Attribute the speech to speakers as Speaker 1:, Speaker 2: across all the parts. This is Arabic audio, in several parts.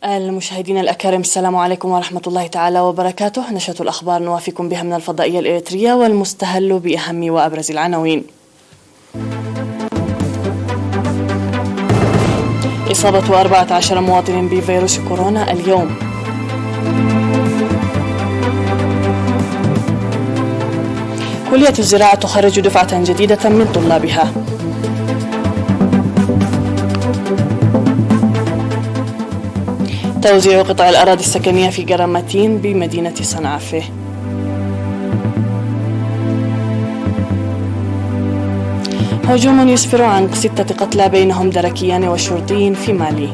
Speaker 1: المشاهدين الأكارم، السلام عليكم ورحمة الله تعالى وبركاته. نشرة الأخبار نوافيكم بها من الفضائية الإريترية، والمستهل بأهم وأبرز العناوين. إصابة 14 مواطن بفيروس كورونا اليوم. كلية الزراعة تخرج دفعة جديدة من طلابها. توزيع قطع الأراضي السكنية في قرامتين بمدينة صنعاء. هجوم يسفر عن 6 قتلى بينهم دركيان وشرطي في مالي.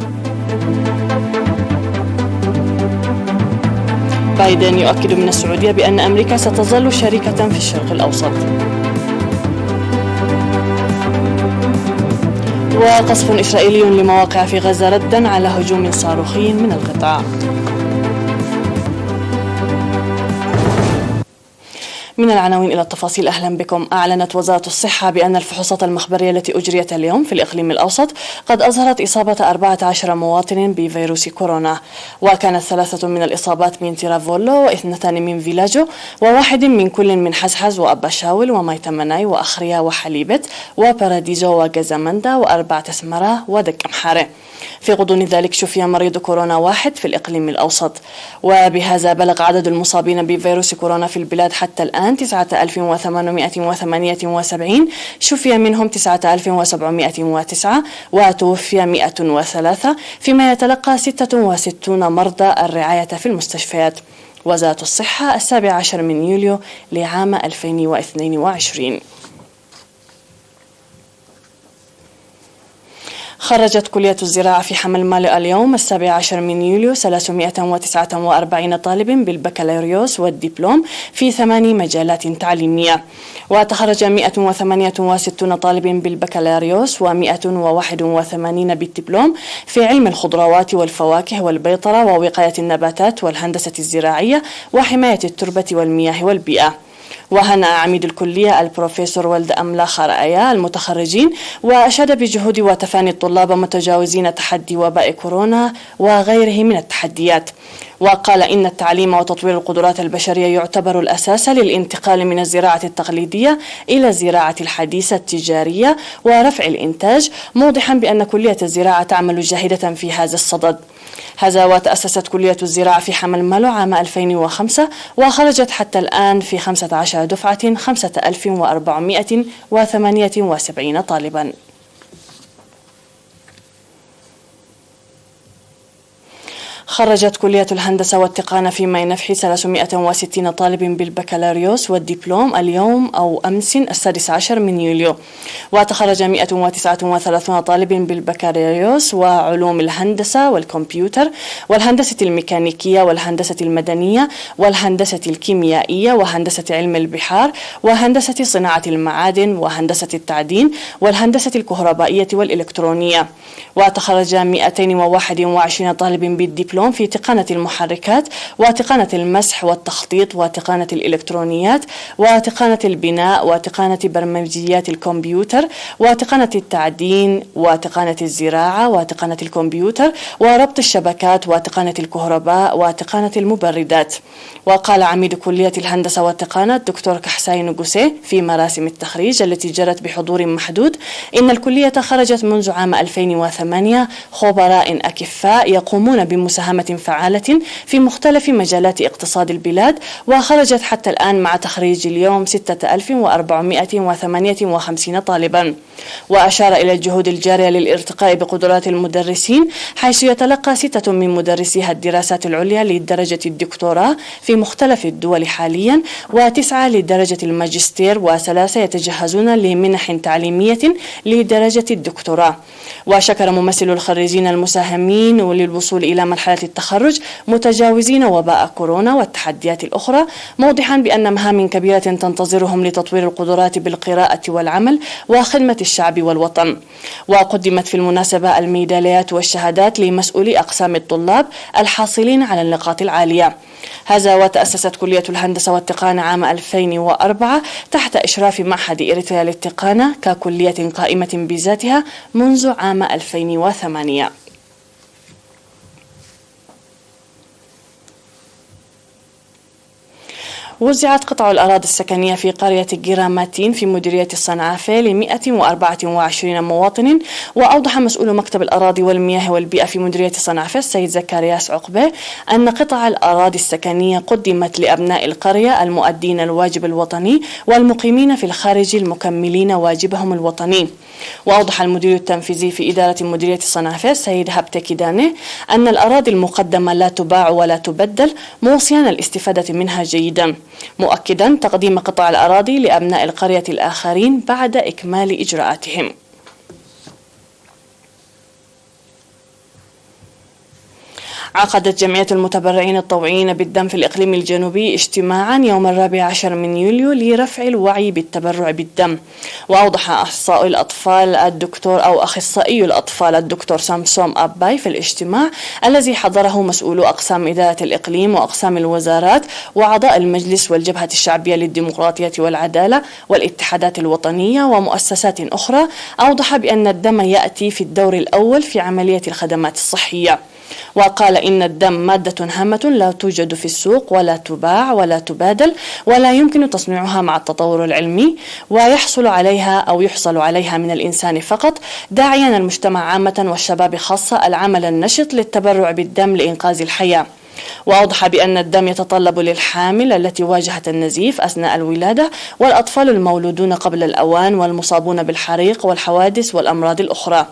Speaker 1: بايدن يؤكد من السعودية بأن أمريكا ستظل شريكة في الشرق الأوسط. وقصف إسرائيلي لمواقع في غزة ردا على هجوم صاروخي من القطاع. من العناوين إلى التفاصيل، أهلا بكم. أعلنت وزارة الصحة بأن الفحوصات المخبرية التي أجريت اليوم في الإقليم الأوسط قد أظهرت إصابة 14 مواطن بفيروس كورونا، وكانت 3 من الإصابات من تيرافولو، و2 من فيلاجو، و1 من كل من حزحز وأباشاول وميتمناي وأخريا وحليبت وباراديزو وجازامندا و4 اسمرة ودك محارة. في غضون ذلك شفي مريض كورونا 1 في الإقليم الأوسط، وبهذا بلغ عدد المصابين بفيروس كورونا في البلاد حتى الآن 9878، شفي منهم 9709 وتوفي 103، فيما يتلقى 66 مرضى الرعاية في المستشفيات. وزارة الصحة 17 من يوليو لعام 2022. خرجت كلية الزراعة في حمل مالي اليوم 17 من يوليو 349 طالب بالبكالوريوس والدبلوم في 8 مجالات تعليمية، وتخرج 168 طالب بالبكالوريوس و181 بالدبلوم في علم الخضروات والفواكه والبيطرة ووقاية النباتات والهندسة الزراعية وحماية التربة والمياه والبيئة. وهنأ عميد الكلية البروفيسور ولد أملاخ رأيا المتخرجين، وأشاد بجهود وتفاني الطلاب متجاوزين تحدي وباء كورونا وغيره من التحديات. وقال إن التعليم وتطوير القدرات البشرية يعتبر الأساس للانتقال من الزراعة التقليدية إلى الزراعة الحديثة التجارية ورفع الإنتاج، موضحا بأن كلية الزراعة تعمل جاهدة في هذا الصدد. هذا وتأسست كلية الزراعة في حمل مالو عام 2005، وخرجت حتى الآن في 15 دفعة 5478 طالبا. خرجت كلية الهندسة والتقنية في مينفحي 360 طالب بالبكالوريوس والدبلوم اليوم أو أمس 16 من يوليو، وتخرج 139 طالب بالبكالوريوس وعلوم الهندسة والكمبيوتر والهندسة الميكانيكية والهندسة المدنية والهندسة الكيميائية وهندسة علم البحار وهندسة صناعة المعادن وهندسة التعدين والهندسة الكهربائية والإلكترونية. وتخرج 221 طالب بالدبلوم في تقنية المحركات وتقنية المسح والتخطيط وتقنية الإلكترونيات وتقنية البناء وتقنية برمجيات الكمبيوتر وتقنية التعدين وتقنية الزراعة وتقنية الكمبيوتر وربط الشبكات وتقنية الكهرباء وتقنية المبردات. وقال عميد كلية الهندسة والتقنية الدكتور كحساي نقوسي في مراسم التخريج التي جرت بحضور محدود إن الكلية خرجت منذ عام 2008 خبراء أكفاء يقومون بمساهمة فعالة في مختلف مجالات اقتصاد البلاد، وخرجت حتى الآن مع تخريج اليوم 6458 طالبا. وأشار إلى الجهود الجارية للارتقاء بقدرات المدرسين، حيث يتلقى 6 من مدرسيها الدراسات العليا لدرجة الدكتوراه في مختلف الدول حاليا، و9 لدرجة الماجستير، و3 يتجهزون لمنح تعليمية لدرجة الدكتوراه. وشكر ممثل الخريجين المساهمين وللوصول إلى مرحلة التخرج متجاوزين وباء كورونا والتحديات الأخرى، موضحا بأن مهام كبيرة تنتظرهم لتطوير القدرات بالقراءة والعمل وخدمة الشعب والوطن. وقدمت في المناسبة الميداليات والشهادات لمسؤولي أقسام الطلاب الحاصلين على النقاط العالية. هذا وتأسست كلية الهندسة والتقنية عام 2004 تحت إشراف معهد إريتريا للتقنية ككلية قائمة بذاتها منذ عام 2008. وزعت قطع الأراضي السكنية في قرية جيراماتين في مديرية الصنعافة ل 124 مواطن. وأوضح مسؤول مكتب الأراضي والمياه والبيئة في مديرية الصنعافة السيد زكرياس عقبة أن قطع الأراضي السكنية قدمت لأبناء القرية المؤدين الواجب الوطني والمقيمين في الخارج المكملين واجبهم الوطني. وأوضح المدير التنفيذي في إدارة مديرية الصنعافة السيد هبتة كيداني أن الأراضي المقدمة لا تباع ولا تبدل، موصيا الاستفادة منها جيدا، مؤكدا تقديم قطع الأراضي لأبناء القرية الآخرين بعد إكمال إجراءاتهم. عقدت جمعية المتبرعين الطوعيين بالدم في الإقليم الجنوبي اجتماعا يوم 14 من يوليو لرفع الوعي بالتبرع بالدم. وأوضح أخصائي الأطفال الدكتور سامسوم أباي في الاجتماع الذي حضره مسؤولو أقسام إدارة الإقليم وأقسام الوزارات وأعضاء المجلس والجبهة الشعبية للديمقراطية والعدالة والاتحادات الوطنية ومؤسسات أخرى. أوضح بأن الدم يأتي في الدور الأول في عملية الخدمات الصحية، وقال إن الدم مادة هامة لا توجد في السوق ولا تباع ولا تبادل ولا يمكن تصنيعها مع التطور العلمي، ويحصل عليها من الإنسان فقط، داعيا المجتمع عامة والشباب خاصة العمل النشط للتبرع بالدم لإنقاذ الحياة. وأوضح بأن الدم يتطلب للحامل التي واجهت النزيف أثناء الولادة والأطفال المولودون قبل الأوان والمصابون بالحريق والحوادث والأمراض الأخرى،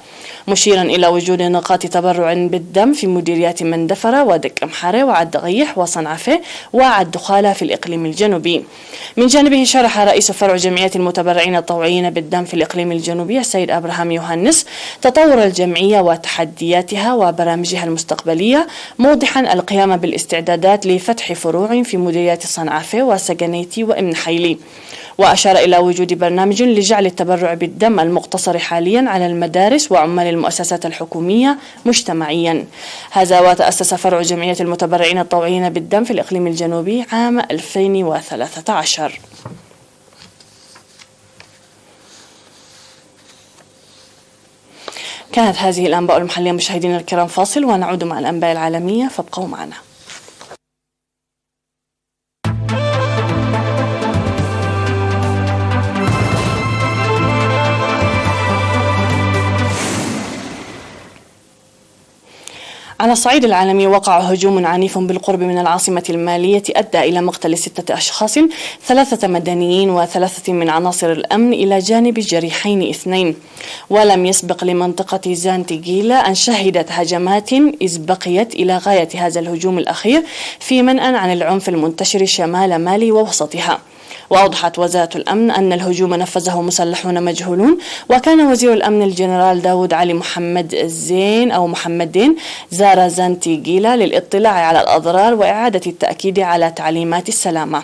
Speaker 1: مشيرا إلى وجود نقاط تبرع بالدم في مديريات مندفرة ودك أمحارة وعد غيح وصنعافة وعد دخالة في الإقليم الجنوبي. من جانبه شرح رئيس فرع جمعية المتبرعين الطوعيين بالدم في الإقليم الجنوبي السيد أبراهام يوهنس تطور الجمعية وتحدياتها وبرامجها المستقبلية، موضحا القيام بالاستعدادات لفتح فروع في مديريات الصنعافة وسجنيتي وابن حيلي. وأشار إلى وجود برنامج لجعل التبرع بالدم المقتصر حاليا على المدارس وعمال المؤسسات الحكومية مجتمعيا. هذا وتأسس فرع جمعية المتبرعين الطوعيين بالدم في الإقليم الجنوبي عام 2013. كانت هذه الأنباء المحلية مشاهدينا الكرام، فاصل ونعود مع الأنباء العالمية، فابقوا معنا. على الصعيد العالمي وقع هجوم عنيف بالقرب من العاصمة المالية أدى إلى مقتل 6 أشخاص، 3 مدنيين و3 من عناصر الأمن إلى جانب جريحين 2. ولم يسبق لمنطقة زانتيغيلا أن شهدت هجمات إذ بقيت إلى غاية هذا الهجوم الأخير في منأى عن العنف المنتشر شمال مالي ووسطها. وأوضحت وزارة الأمن أن الهجوم نفذه مسلحون مجهولون، وكان وزير الأمن الجنرال داود علي محمدين زار زانتيغيلا للاطلاع على الأضرار وإعادة التأكيد على تعليمات السلامة.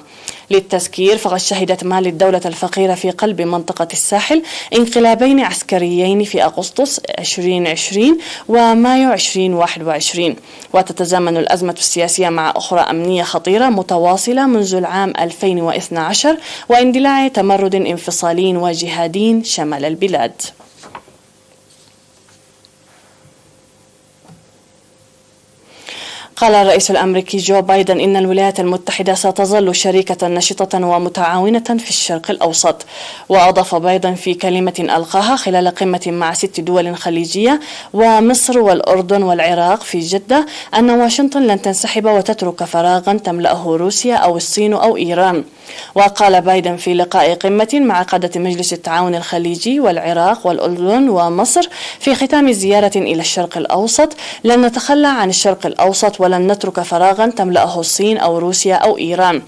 Speaker 1: للتذكير فقد شهدت مالي الدولة الفقيرة في قلب منطقة الساحل انقلابين عسكريين في أغسطس 2020 ومايو 2021، وتتزامن الأزمة السياسية مع أخرى أمنية خطيرة متواصلة منذ العام 2012 واندلاع تمرد انفصالي وجهادي شمال البلاد. قال الرئيس الأمريكي جو بايدن إن الولايات المتحدة ستظل شريكة نشطة ومتعاونة في الشرق الأوسط. وأضاف بايدن في كلمة ألقاها خلال قمة مع 6 دول خليجية ومصر والأردن والعراق في جدة أن واشنطن لن تنسحب وتترك فراغا تملأه روسيا أو الصين أو إيران. وقال بايدن في لقاء قمة مع قادة مجلس التعاون الخليجي والعراق والأردن ومصر في ختام زيارة إلى الشرق الأوسط: لن نتخلى عن الشرق الأوسط ولن نترك فراغا تملأه الصين أو روسيا أو إيران.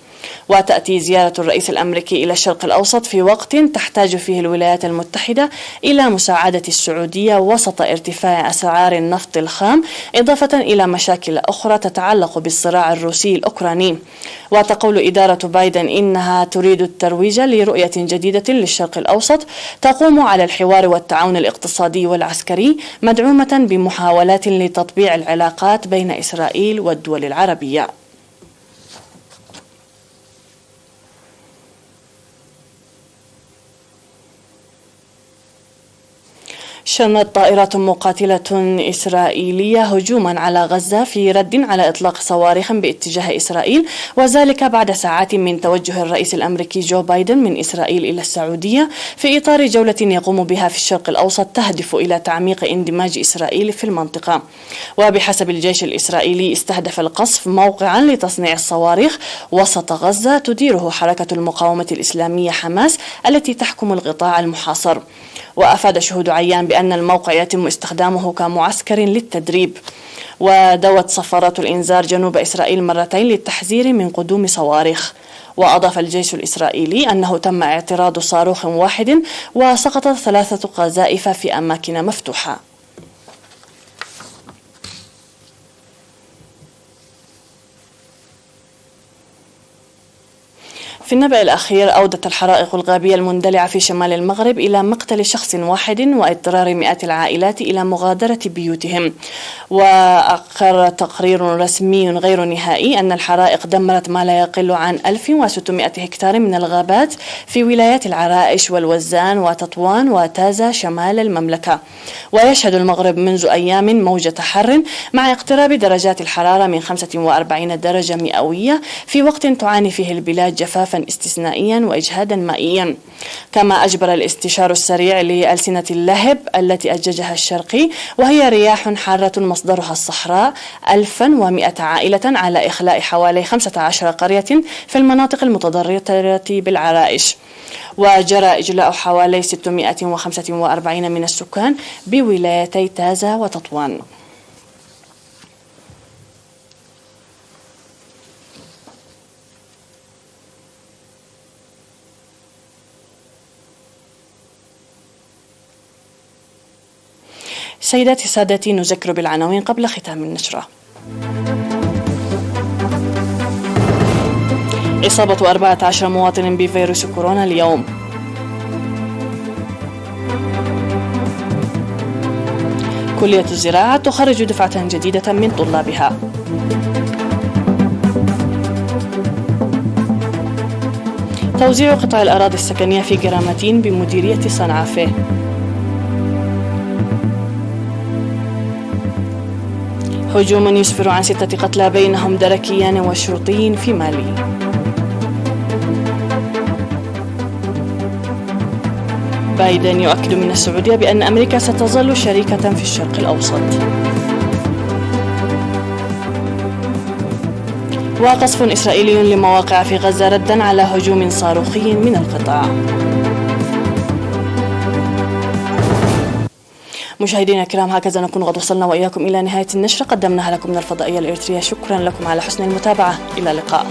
Speaker 1: وتأتي زيارة الرئيس الأمريكي إلى الشرق الأوسط في وقت تحتاج فيه الولايات المتحدة إلى مساعدة السعودية وسط ارتفاع أسعار النفط الخام، إضافة إلى مشاكل أخرى تتعلق بالصراع الروسي الأوكراني. وتقول إدارة بايدن إنها تريد الترويج لرؤية جديدة للشرق الأوسط تقوم على الحوار والتعاون الاقتصادي والعسكري، مدعومة بمحاولات لتطبيع العلاقات بين إسرائيل والدول العربية. شنت طائرات مقاتلة إسرائيلية هجوما على غزة في رد على إطلاق صواريخ باتجاه إسرائيل، وذلك بعد ساعات من توجه الرئيس الأمريكي جو بايدن من إسرائيل إلى السعودية في إطار جولة يقوم بها في الشرق الأوسط تهدف إلى تعميق اندماج إسرائيل في المنطقة. وبحسب الجيش الإسرائيلي استهدف القصف موقعا لتصنيع الصواريخ وسط غزة تديره حركة المقاومة الإسلامية حماس التي تحكم القطاع المحاصر. وأفاد شهود عيان بأن الموقع يتم استخدامه كمعسكر للتدريب. ودوت صفارات الإنذار جنوب إسرائيل مرتين للتحذير من قدوم صواريخ. وأضاف الجيش الإسرائيلي أنه تم اعتراض صاروخ واحد وسقطت 3 قذائف في أماكن مفتوحة. في النبأ الأخير أودت الحرائق الغابية المندلعة في شمال المغرب إلى مقتل شخص واحد وإضطرار مئات العائلات إلى مغادرة بيوتهم. وأقر تقرير رسمي غير نهائي أن الحرائق دمرت ما لا يقل عن 1600 هكتار من الغابات في ولايات العرائش والوزان وتطوان وتازة شمال المملكة. ويشهد المغرب منذ أيام موجة حر مع اقتراب درجات الحرارة من 45 درجة مئوية في وقت تعاني فيه البلاد جفافا استثنائيا وإجهادا مائيا. كما أجبر الاستشار السريع لألسنة اللهب التي أججها الشرقي، وهي رياح حارة مصدرها الصحراء، 1100 عائلة على إخلاء حوالي 15 قرية في المناطق المتضررة بالعرائش. وجرى إجلاء حوالي 645 من السكان بولايتي تازة وتطوان. سيداتي سادتي، نذكر بالعناوين قبل ختام النشرة. إصابة 14 مواطن بفيروس كورونا اليوم. كلية الزراعة تخرج دفعة جديدة من طلابها. توزيع قطع الأراضي السكنية في جرامتين بمديرية صنعافة. هجوم يسفر عن 6 قتلى بينهم دركيان وشرطي في مالي. بايدن يؤكد من السعودية بأن أمريكا ستظل شريكة في الشرق الأوسط. وقصف إسرائيلي لمواقع في غزة ردا على هجوم صاروخي من القطاع. مشاهدينا الكرام، هكذا نكون قد وصلنا وإياكم إلى نهاية النشرة قدمناها لكم من الفضائية الإريترية. شكرا لكم على حسن المتابعة، إلى اللقاء.